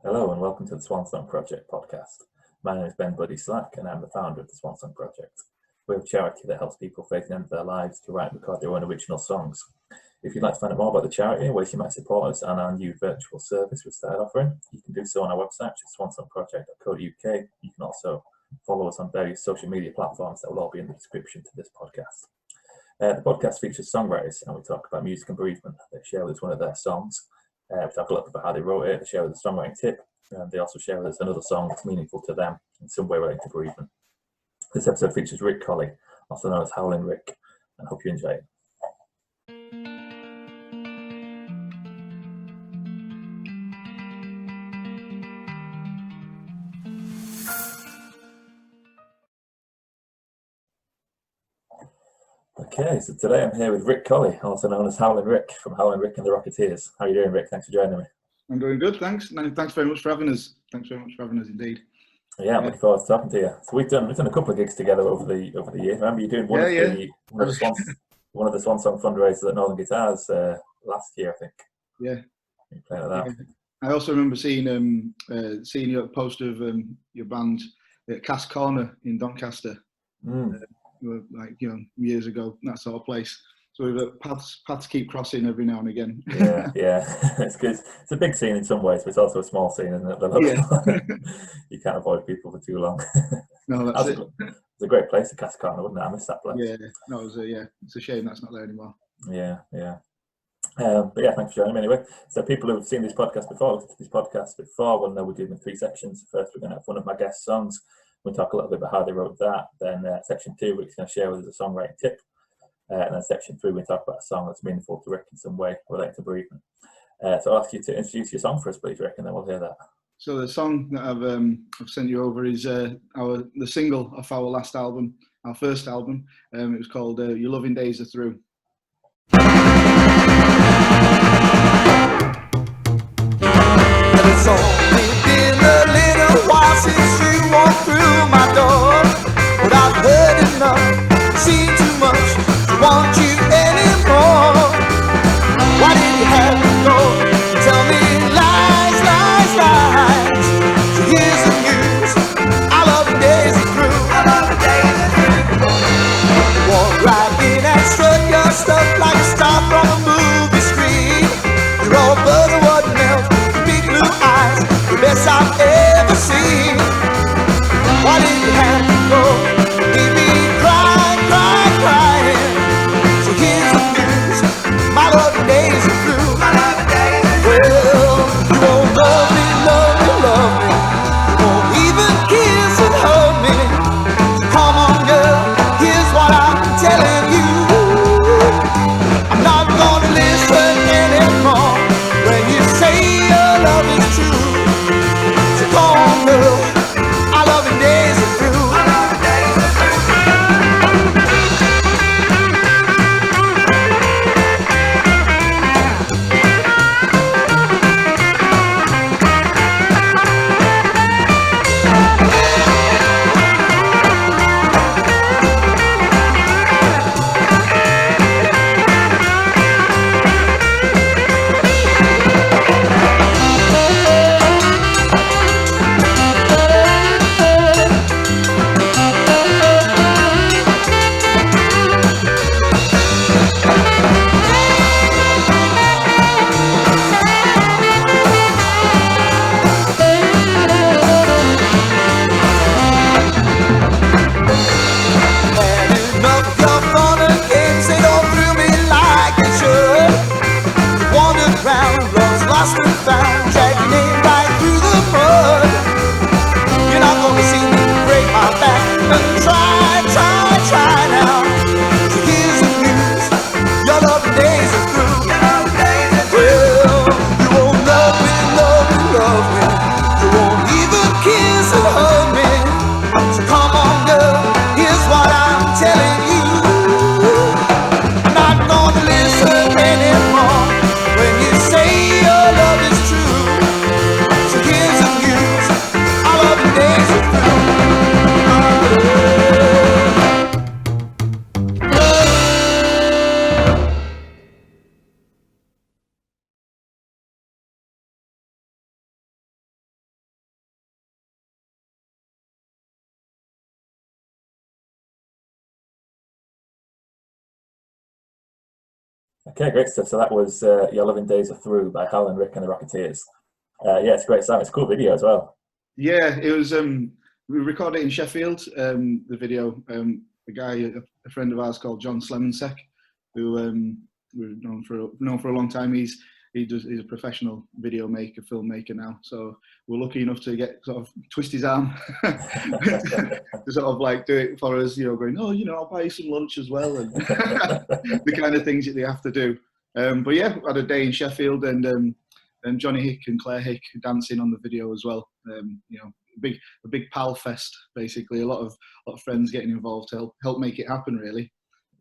Hello and welcome to the Swan Song Project Podcast. My name is Ben Buddy Slack and I'm the founder of the Swan Song Project. We're a charity that helps people face the end of their lives to write and record their own original songs. If you'd like to find out more about the charity, ways you might support us and our new virtual service we started offering, you can do so on our website, swansongproject.co.uk. You can also follow us on various social media platforms that will all be in the description to this podcast. The podcast features songwriters and we talk about music and bereavement. They share with us one of their songs. We talk a little bit about how they wrote it, they share with us a songwriting tip, and they also share with us another song that's meaningful to them in some way related to bereavement. This episode features Ric Colley, also known as Howlin Ric, and I hope you enjoy it. Okay, so today I'm here with Ric Colley, also known as Howlin Ric, from Howlin Ric and the Roceteers. How are you doing, Ric? Thanks for joining me. I'm doing good, thanks. No, thanks very much for having us. Thanks very much for having us indeed. Yeah, I'm looking forward to talking to you. So we've done a couple of gigs together over the year. Remember you doing one of the Swan Song fundraisers at Northern Guitars last year, I think. Yeah. You playing at that. Yeah. I also remember seeing you at a poster of your band at Cass Corner in Doncaster. Years ago, that sort of place. So we've paths keep crossing every now and again. Yeah. It's good. It's a big scene in some ways, but it's also a small scene, isn't it? You can't avoid people for too long. No, that's it. It's a great place, the Cass Corner, wouldn't it? I miss that place. Yeah, no, it's a shame that's not there anymore. Yeah. But yeah, thanks for joining me anyway. So people who've seen this podcast before will know we do them in three sections. First, we're going to have one of my guest songs. We'll talk a little bit about how they wrote that. Then section 2, Ric's going to share with us a songwriting tip. And then section 3, we'll talk about a song that's meaningful to Ric in some way related to bereavement. So I'll ask you to introduce your song for us, please, Ric, and then we'll hear that. So the song that I've sent you over is the single off our last album, our first album. It was called Your Loving Days Are Through. It's only been a little while since you walked through my door, but I've heard enough, seen too much to want you anymore. Why did you have to go? Tell me lies, lies, lies. So here's the news, our loving days are through. Our loving days are through. Walk right in and strut your stuff like a star from a movie screen. You're all butter, what melt, big blue eyes, the best I've ever seen. Why did you have to go? Leave me crying, crying, crying. So here's the news, my loving days are through. My loving days are through. Well, you won't love me, love me, love me. You won't even kiss and hug me. So come on, girl, here's what I'm telling you. I'm not gonna listen anymore when you say your love is true. So come on, girl, our loving days are through. Our loving days are through. Lost and found, drag your name right through the mud. You're not gonna see me break my back and try now. So here's the news, your loving days are through. Well, you won't love me, love me, love me. You won't even kiss and hug me. So come on, girl, here's what I'm telling you. I'm not gonna listen anymore when you say your love is true. So here's the news, our loving days are Okay, great stuff. So that was Your Loving Days Are Through by Howlin Ric and the Roceteers. Yeah, it's a great song. It's a cool video as well. Yeah, it was. We recorded it in Sheffield. The video. A guy, a friend of ours called John Slemensek, who we've known for a long time. He's a professional video maker, filmmaker now. So we're lucky enough to get sort of twist his arm to sort of like do it for us. Going, oh, I'll buy you some lunch as well, and the kind of things that they have to do. But yeah, we had a day in Sheffield, and Johnny Hick and Claire Hick dancing on the video as well. A big pal fest, basically. A lot of friends getting involved to help make it happen, really.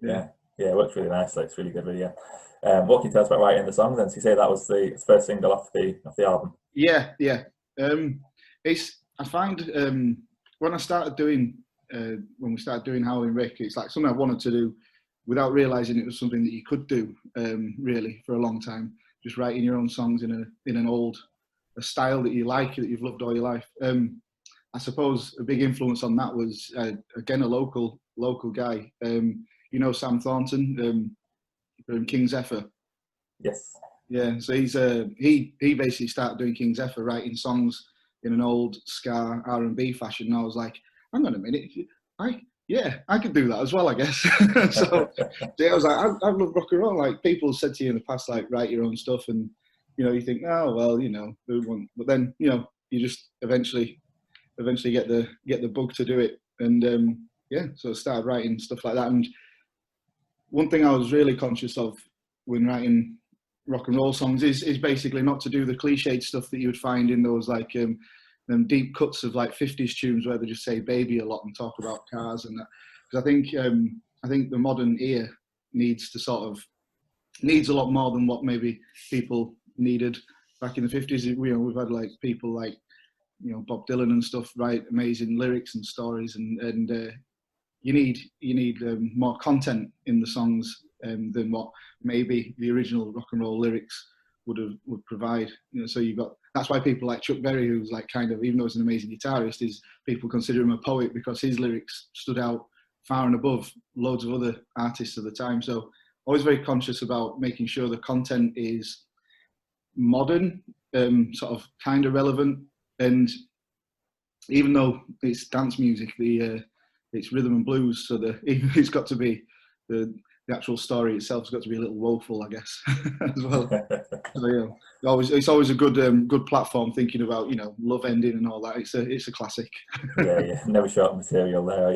Yeah, it works really nicely. It's a really good video. What can you tell us about writing the song then? So you say that was the first single off the album? Yeah. I find when we started doing Howlin Ric, it's like something I wanted to do without realising it was something that you could do really for a long time. Just writing your own songs in a style that you like, that you've loved all your life. I suppose a big influence on that was again a local guy. Sam Thornton from King Zephyr. Yes. Yeah. So he basically started doing King Zephyr, writing songs in an old ska R&B fashion. And I was like, hang on a minute, I could do that as well, I guess. So I was like, I love rock and roll. Like people said to you in the past, like write your own stuff, and you think, oh well, who won't? But then you just eventually get the bug to do it, and so I started writing stuff like that. And one thing I was really conscious of when writing rock and roll songs is basically not to do the cliched stuff that you would find in those like them deep cuts of like 50s tunes where they just say baby a lot and talk about cars and that. Because I think the modern ear needs a lot more than what maybe people needed back in the 50s. We've had like people like Bob Dylan and stuff write amazing lyrics and stories, and you need more content in the songs than what maybe the original rock and roll lyrics would provide. So that's why people like Chuck Berry, who's like kind of, even though he's an amazing guitarist, is people consider him a poet because his lyrics stood out far and above loads of other artists of the time. So always very conscious about making sure the content is modern, sort of kind of relevant, and even though it's dance music, it's rhythm and blues, so it's got to be the actual story itself's got to be a little woeful, I guess, as well. So it's always a good platform, thinking about love ending and all that. It's a classic. yeah, never short material there.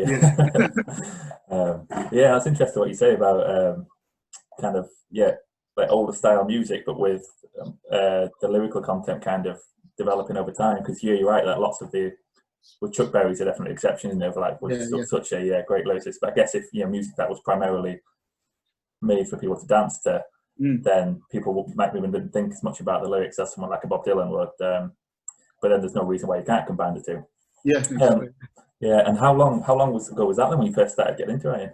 Yeah, that's interesting what you say about kind of like older style music, but with the lyrical content kind of developing over time. Because you're right that lots of with Chuck Berry's a definite exception, such a great lyricist. But I guess if music that was primarily made for people to dance to, then people might even think as much about the lyrics as someone like a Bob Dylan would. But then there's no reason why you can't combine the two. Yeah, exactly. And how long ago was that then when you first started getting into writing?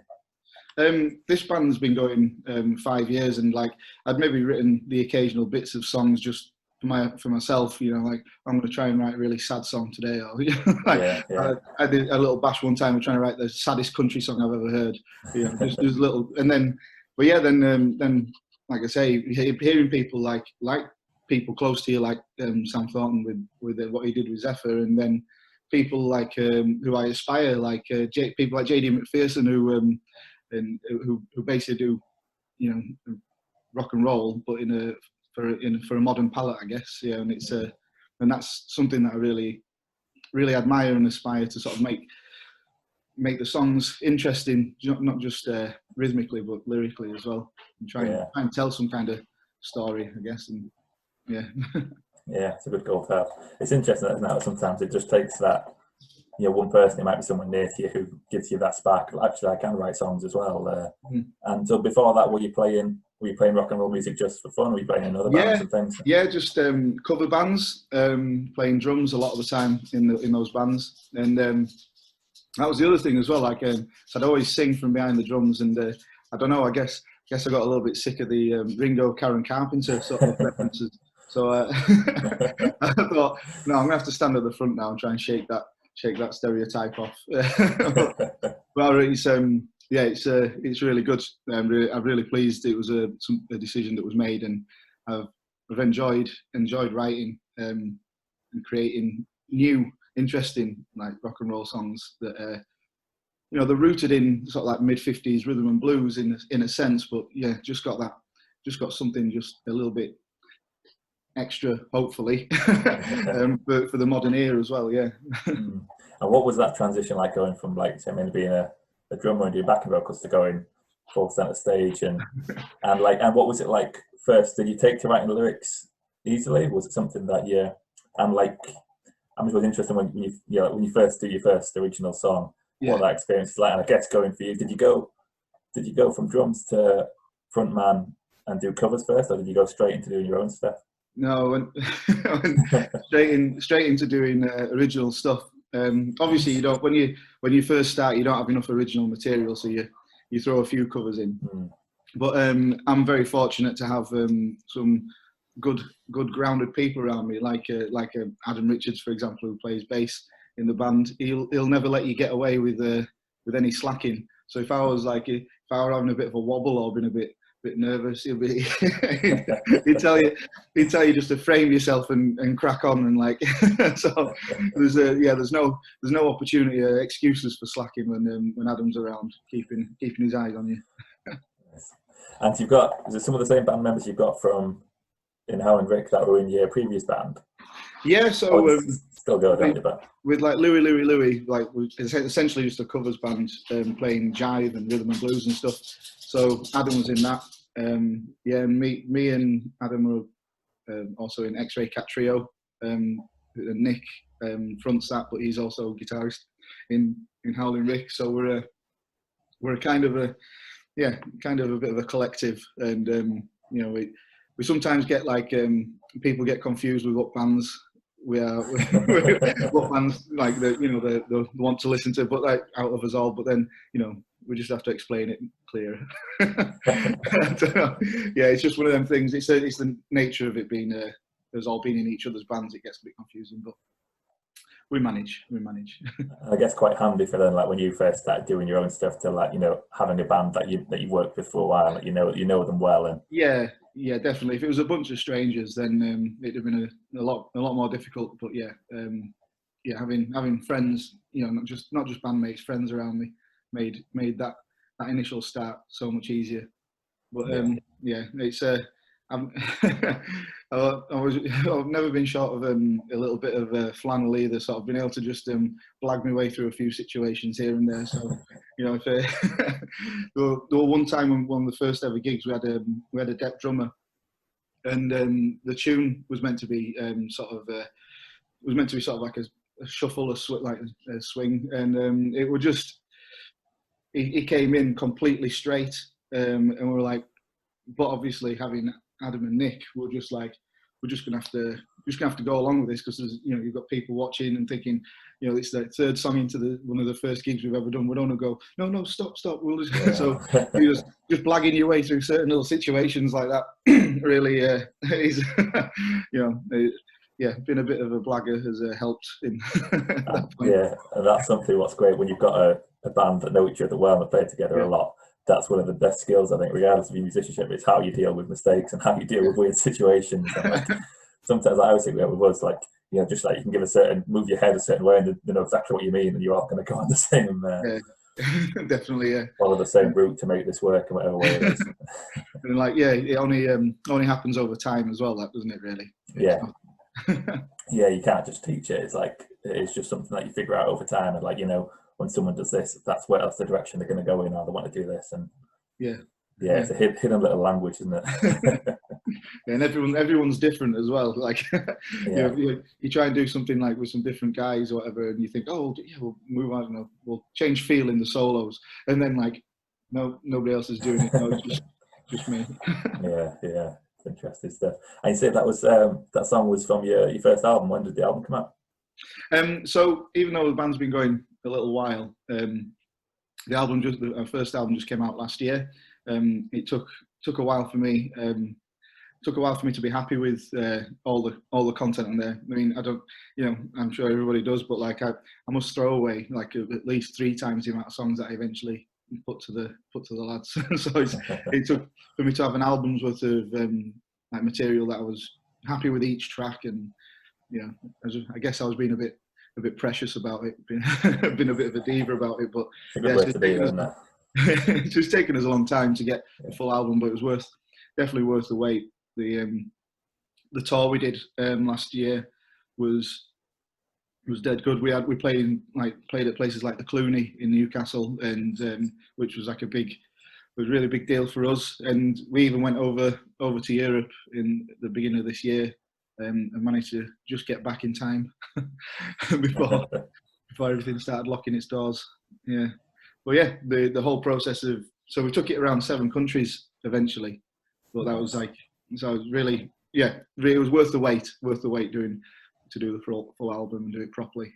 This band's been going 5 years, and like I'd maybe written the occasional bits of songs just for myself, like I'm going to try and write a really sad song today, or I did a little bash one time of trying to write the saddest country song I've ever heard. Just a little, and then, but yeah, then like I say, hearing people like people close to you, like Sam Thornton with what he did with Zephyr, and then people like who I aspire, like people like JD McPherson, who basically do rock and roll, but for a modern palette, I guess. And it's and that's something that I really admire and aspire to sort of make the songs interesting, not just rhythmically but lyrically as well, and try and tell some kind of story, I guess. And it's a good goal to have. It's interesting, isn't it? Sometimes it just takes that one person, it might be someone near to you, who gives you that spark. Actually, I can write songs as well. And so before that, were you playing rock and roll music just for fun? Were you playing in other bands and things? Yeah, just cover bands, playing drums a lot of the time in those bands. And that was the other thing as well. Like, so I'd always sing from behind the drums, and I don't know, I guess I got a little bit sick of the Ringo, Karen Carpenter sort of references. So I thought, no, I'm gonna have to stand at the front now and try and shake that stereotype off. But yeah, it's really good. I'm really pleased it was a decision that was made, and I've enjoyed writing and creating new, interesting like rock and roll songs that you know, they're rooted in sort of like mid-50s rhythm and blues in a sense, but yeah, just got something just a little bit extra, hopefully, for the modern era as well. Yeah. And what was that transition like, going from like, say, maybe being a drummer and doing backing vocals to going full centre stage, and what was it like first? Did you take to writing the lyrics easily? Was it something that I'm just really interested when you first do your first original song, what that experience is like? And I guess going for you, did you go from drums to frontman and do covers first, or did you go straight into doing your own stuff? No, I went straight into doing original stuff. Obviously, you don't when you first start, you don't have enough original material, so you throw a few covers in. But I'm very fortunate to have some good grounded people around me, like Adam Richards, for example, who plays bass in the band. He'll never let you get away with any slacking. So if I were having a bit of a wobble or been a bit nervous, he'd tell you just to frame yourself and crack on, and like so there's no opportunity or excuses for slacking when Adam's around, keeping his eyes on you. And is it some of the same band members you've got from in Howlin Ric that were in your previous band? Yeah, so still go down your band with like Louie, like it's essentially just a covers band, playing jive and rhythm and blues and stuff. So Adam was in that. Me and Adam were also in X-Ray Cat Trio. Nick fronts that, but he's also a guitarist in Howlin Ric. So we're kind of a bit of a collective, and you know, we sometimes get like people get confused with what bands we are, what bands like they want to listen to, but like out of us all. But then, you know, we just have to explain it clearer. Yeah, it's just one of them things. It's the nature of it being us all being in each other's bands. It gets a bit confusing, but we manage. I guess quite handy for then, like when you first started doing your own stuff, to like, you know, having a band that you worked with for a while, like, you know them well. And yeah, definitely. If it was a bunch of strangers, then it'd have been a lot more difficult. But having friends, you know, not just bandmates, friends around me, made that initial start so much easier. But it's I've never been short of a little bit of flannel either, so I've been able to just blag my way through a few situations here and there. So, you know, if there were one time on one of the first ever gigs, we had a deaf drummer, and the tune was meant to be sort of like a shuffle, like a swing, and it would just he came in completely straight, and we were like, but obviously having Adam and Nick, we're just gonna have to go along with this, because there's, you know, you've got people watching and thinking, you know, it's the third song into one of the first gigs we've ever done. We don't want to go, no, stop. We'll just so you're just blagging your way through certain little situations like that. Really, is you know, being a bit of a blagger has helped in that point. Yeah, and that's something what's great when you've got a band that know each other well and play together a lot. That's one of the best skills, I think, regardless of your musicianship. It's how you deal with mistakes and how you deal with weird situations. And like, sometimes I always think with us, like, you know, just like you can move your head a certain way, and they know exactly what you mean, and you're all going to go on the same, definitely, follow the same route to make this work, in whatever way it is. And like, it only happens over time as well, that, doesn't it? Really? Yeah. Yeah, you can't just teach it. It's just something that you figure out over time, and like, you know, when someone does this, that's the direction they're going to go in, or they want to do this. And it's a hidden little language, isn't it? And everyone's different as well. Like, you try and do something like with some different guys or whatever, and you think, we'll move on, you know, we'll change feel in the solos, and then like, no, nobody else is doing it. No, it's just me. Yeah, it's interesting stuff. And you said that song was from your first album. When did the album come out? So even though the band's been going a little while, our first album just came out last year. It took a while for me. To be happy with all the content on there. I mean, I don't, you know, I'm sure everybody does, but like I must throw away like at least 3 times the amount of songs that I eventually put to the lads. So it took for me to have an album's worth of like material that I was happy with each track, and I guess I was being a bit precious about it, been a bit of a diva about it, but it's just taken us a long time to get the full album, but it was definitely worth the wait. The tour we did last year was dead good. We played at places like the Clooney in Newcastle, and which was like a really big deal for us. And we even went over to Europe in the beginning of this year, and managed to just get back in time before everything started locking its doors. Yeah, but yeah, the whole process of, so we took it around 7 countries eventually, but that was like, so it was really, yeah, it was worth the wait to do the full album and do it properly.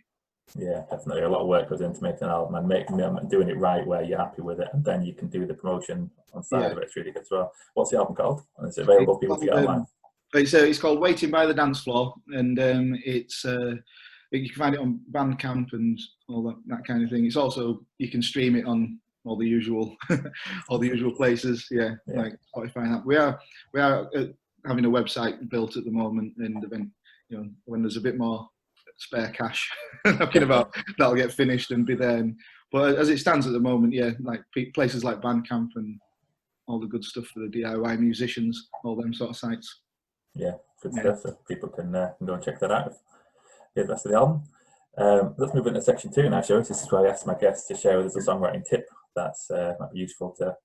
Yeah, definitely. A lot of work goes into making an album and doing it right where you're happy with it, and then you can do the promotion on side of it. It's really good as well. What's the album called? And is it available for people to get online? It's called Waiting by the Dance Floor, and it's you can find it on Bandcamp and all that kind of thing. It's also, you can stream it on all the usual places. Yeah, like Spotify and that. We are having a website built at the moment, and then when there's a bit more spare cash, talking about, that'll get finished and be there. But as it stands at the moment, yeah, like places like Bandcamp and all the good stuff for the DIY musicians, all them sort of sites. Yeah, good stuff. So people can go and check that out. Hear the rest of the album. Let's move into section 2 now, Joe. This is where I ask my guests to share with us a songwriting tip that's might be useful to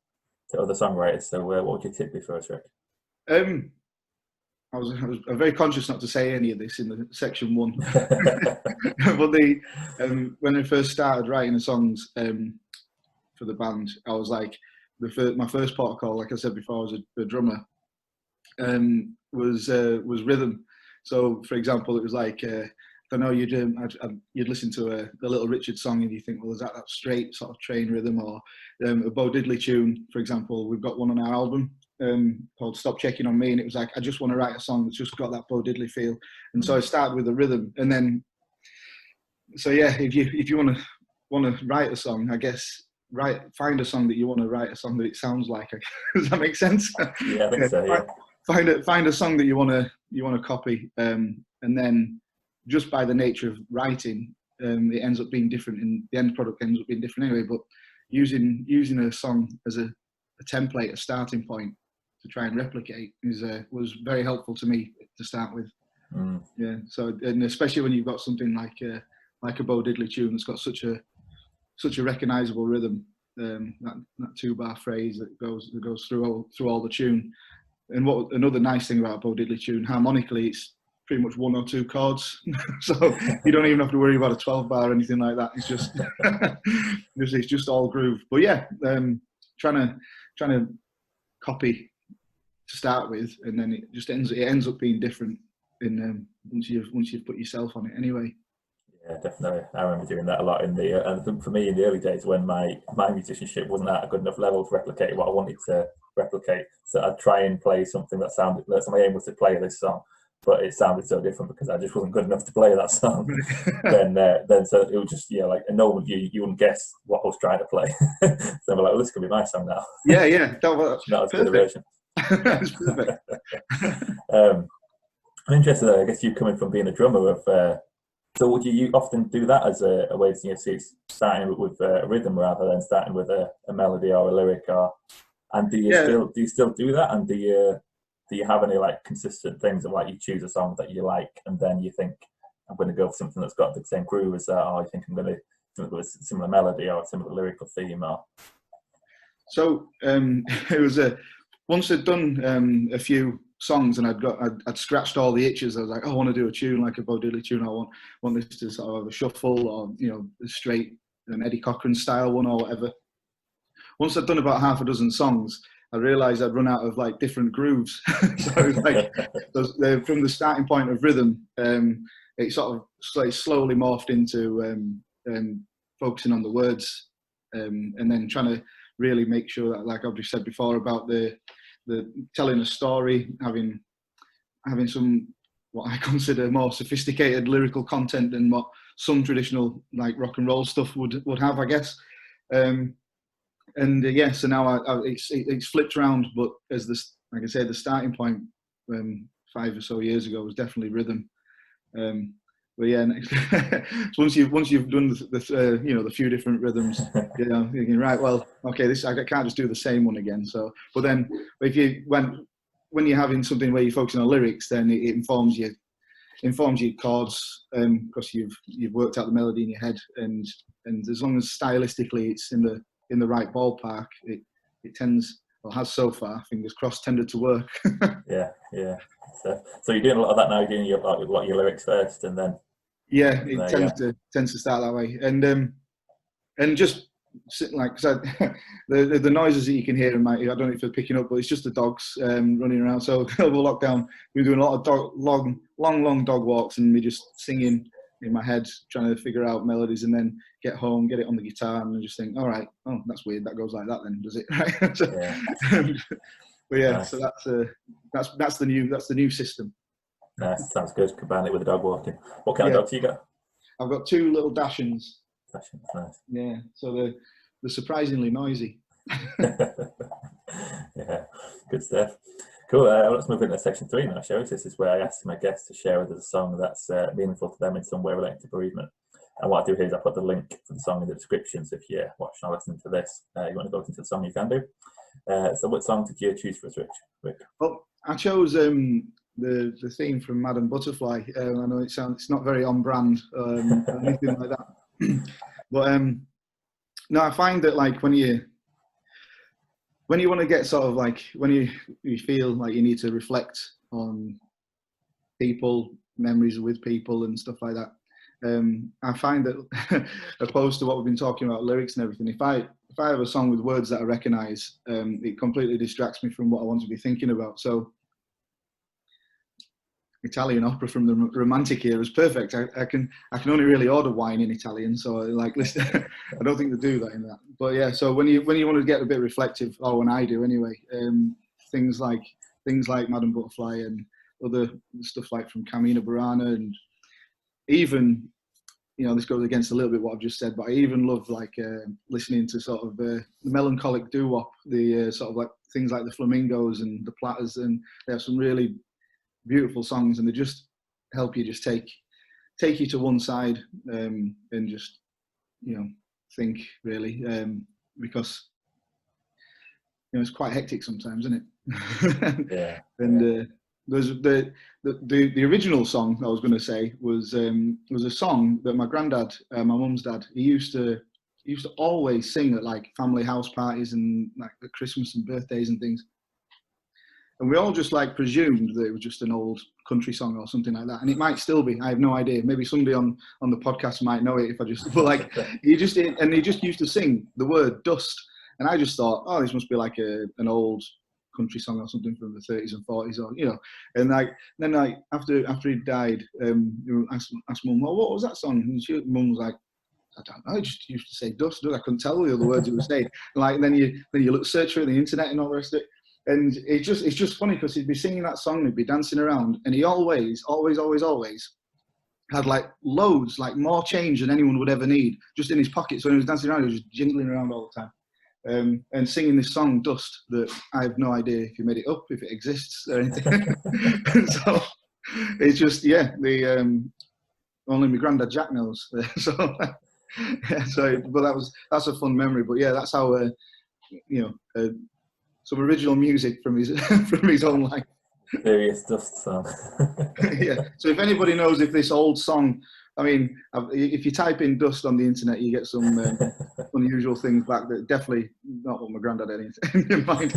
other songwriters. So, what would your tip be for us, Rick? I was very conscious not to say any of this in the section 1, but when I first started writing the songs for the band, I was like, my first protocol, like I said before, I was a drummer, was rhythm. So, for example, it was like, I know you'd listen to the Little Richard song and you think, well, is that straight sort of train rhythm, or a Bo Diddley tune, for example. We've got one on our album called Stop Checking on Me, and it was like, I just want to write a song that's just got that Bo Diddley feel. And so I started with the rhythm, and then, so yeah, if you want to write a song, I guess, find a song that you want to write, a song that it sounds like. Does that make sense? Yeah, I think so. Yeah. Find a song that you want to copy, and then just by the nature of writing, it ends up being different, and the end product ends up being different anyway. But using a song as a template, a starting point to try and replicate was very helpful to me to start with. Yeah. So, and especially when you've got something like a Bo Diddley tune that's got such a recognisable rhythm, that 2-bar phrase that goes through all the tune. And what another nice thing about a Bo Diddley tune, harmonically, it's pretty much 1 or 2 chords, so you don't even have to worry about a 12-bar or anything like that. It's just it's just all groove. But yeah, trying to copy to start with, and then it just ends up being different once you've put yourself on it anyway. Yeah, definitely. I remember doing that a lot and for me in the early days when my musicianship wasn't at a good enough level to replicate what I wanted to replicate. So I'd try and play something so my aim was to play this song, but it sounded so different because I just wasn't good enough to play that song. then so it was just, like, and no one, you wouldn't guess what I was trying to play. So I'm like, well, this could be my song now. Yeah. Not as good a version. That's perfect. I'm interested, I guess, you coming from being a drummer so would you often do that as a way to starting with a rhythm rather than starting with a melody or a lyric, and do you still do that, and do you have any like consistent things of like you choose a song that you like and then you think I'm going to go for something that's got the same groove as that, or you think I'm going to do a similar melody or a similar lyrical theme? Or so it was once I'd done a few songs and I'd scratched all the itches. I was like, I want to do a tune like a Bo Diddley tune. I want this to sort of have a shuffle, or a straight Eddie Cochran style one or whatever. Once I'd done about half a dozen songs, I realised I'd run out of like different grooves. So it was like from the starting point of rhythm, it sort of slowly morphed into focusing on the words, and then trying to really make sure that, like I've just said before, about the telling a story, having some what I consider more sophisticated lyrical content than what some traditional like rock and roll stuff would have, I guess. And yeah, so now it's flipped around, but as this, like I say, the starting point 5 or so years ago was definitely rhythm. But yeah, so once you've done the few different rhythms, thinking, right, well, okay, I can't just do the same one again. So, but then when you're having something where you're focusing on lyrics, then it informs your chords, because you've worked out the melody in your head, and as long as stylistically it's in the right ballpark, it tends, or has so far, fingers crossed, tended to work. Yeah. So you're doing a lot of that now. You're doing your lyrics first, and then it tends to start that way, and just like, cause the noises that you can hear in I don't know if you're picking up, but it's just the dogs running around. So over lockdown, we were doing a lot of long dog walks, and me just singing in my head, trying to figure out melodies, and then get home, get it on the guitar, and just think, all right, oh, that's weird, that goes like that then, does it? Right? So, but yeah, nice. So that's the new system. Nice, sounds good. Combine it with the dog walking. What kind of dogs you got? I've got 2 little Dachshunds. Nice. Yeah, so they're surprisingly noisy. Yeah, good stuff. Cool. Let's move into section 3 now, shall we? This is where I ask my guests to share with us a song that's meaningful to them in some way related to bereavement. And what I do here is I put the link to the song in the description. So if you're watching or listening to this, you want to go into the song, you can do. So what song did you choose for us, Rick? Well, I chose the theme from Madame Butterfly. I know it's not very on brand or anything like that, but no, I find that like when you want to get sort of like, when you feel like you need to reflect on people, memories with people and stuff like that, I find that opposed to what we've been talking about, lyrics and everything, if I have a song with words that I recognise, it completely distracts me from what I want to be thinking about. So Italian opera from the Romantic era is perfect. I can only really order wine in Italian, so like listen, I don't think they do that in that. But yeah, so when you want to get a bit reflective, or when I do anyway, things like Madame Butterfly and other stuff like from Carmina Burana, and even, this goes against a little bit what I've just said, but I even love like listening to sort of the melancholic doo-wop, the sort of like things like the Flamingos and the Platters, and they have some really beautiful songs, and they just help you just take you to one side, and just think really, because it's quite hectic sometimes, isn't it? Yeah. And there's the original song I was going to say was a song that my granddad, my mum's dad, he used to always sing at like family house parties and like at Christmas and birthdays and things. And we all just like presumed that it was just an old country song or something like that. And it might still be, I have no idea. Maybe somebody on the podcast might know it if I just, but like, he just used to sing the word dust. And I just thought, oh, this must be like an old country song or something from the 30s and 40s, or, and like, then like, after he died, asked Mum, well, what was that song? And Mum was like, I don't know, I just used to say dust. I couldn't tell the other words he was saying. And like, then you search for it on the internet and all the rest of it. And it's just funny because he'd be singing that song and he'd be dancing around, and he always had like loads, like more change than anyone would ever need, just in his pocket. So when he was dancing around, he was just jingling around all the time, and singing this song "Dust" that I have no idea if he made it up, if it exists or anything. So it's just only my granddad Jack knows. So but that's a fun memory. But yeah, that's how some original music from his own life. Various dust song. Yeah. So if anybody knows if this old song, I mean, if you type in dust on the internet, you get some unusual things back that definitely not what my granddad had in mind.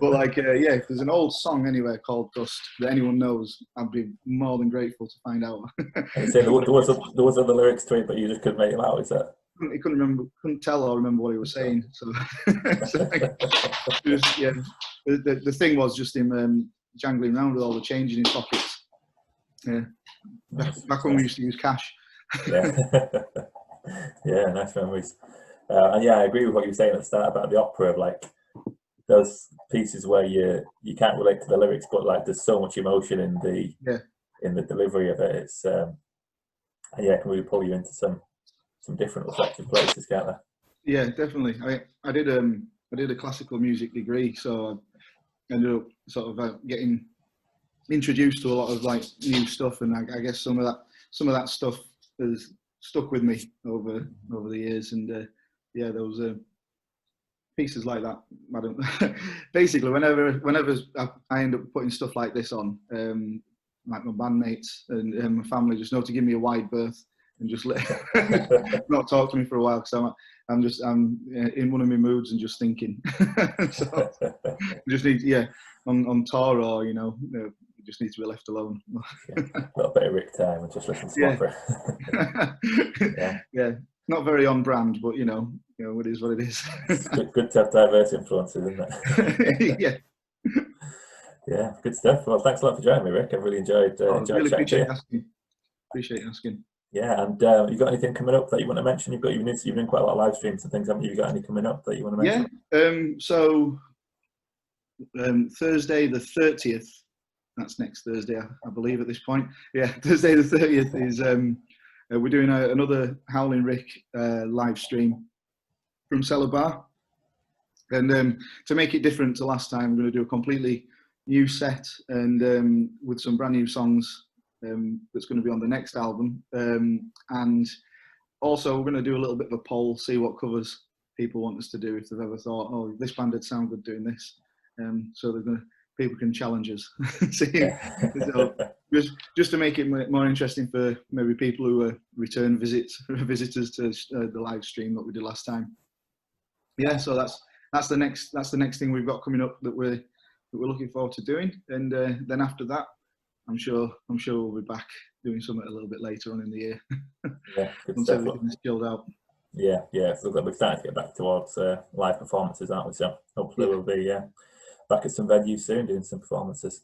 But like, if there's an old song anywhere called Dust that anyone knows, I'd be more than grateful to find out. There was other lyrics to it, but you just couldn't make them out, is that? He couldn't tell or remember what he was saying. So, the thing was just him jangling around with all the change in his pockets. Yeah, back when we used to use cash. Yeah, yeah, nice memories. And yeah, I agree with what you were saying at the start about the opera, of like those pieces where you can't relate to the lyrics, but like there's so much emotion in the delivery of it. It's and yeah, it can really pull you into some different reflective places, can't they? Yeah, definitely. I did did a classical music degree, so I ended up sort of getting introduced to a lot of like new stuff, and I guess some of that stuff has stuck with me over the years. And yeah, there was pieces like that. I don't basically whenever I end up putting stuff like this on, like my bandmates and my family just know to give me a wide berth and just not talk to me for a while, because I'm in one of my moods and just thinking. So just need, on tour, or you just need to be left alone. A little bit of Rick time and just listen to opera. Yeah, not very on brand, but it is what it is. It's good to have diverse influences, isn't it? Yeah. Yeah, good stuff. Well, thanks a lot for joining me, Rick. I really enjoyed Really chatting to you. Appreciate you asking. Yeah, and you got anything coming up that you want to mention? You've been quite a lot of live streams and things, haven't you? You got any coming up that you want to mention? Yeah. So Thursday the 30th. That's next Thursday, I believe, at this point. Yeah, Thursday the 30th is we're doing another Howlin Ric live stream from Cellar Bar, and to make it different to last time, I'm going to do a completely new set and with some brand new songs that's going to be on the next album, and also we're going to do a little bit of a poll, see what covers people want us to do, if they've ever thought, oh, this band would sound good doing this, so people can challenge us. So just to make it more interesting for maybe people who are return visitors to the live stream that we did last time. Yeah, so that's the next thing we've got coming up that we're looking forward to doing, and then after that, I'm sure we'll be back doing something a little bit later on in the year. Yeah, good once stuff. everything's chilled out. Yeah. So we're starting to get back towards live performances, aren't we? So hopefully we'll be back at some venues soon doing some performances.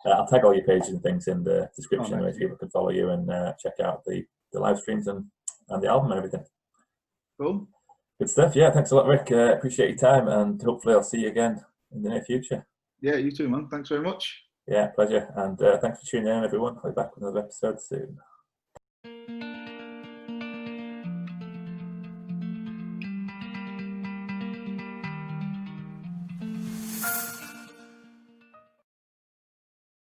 I'll tag all your pages and things in the description, nice. where people can follow you and check out the live streams and the album and everything. Cool. Good stuff. Yeah, thanks a lot, Rick. Appreciate your time, and hopefully I'll see you again in the near future. Yeah, you too, man. Thanks very much. Yeah, pleasure. And thanks for tuning in, everyone. I'll be back with another episode soon.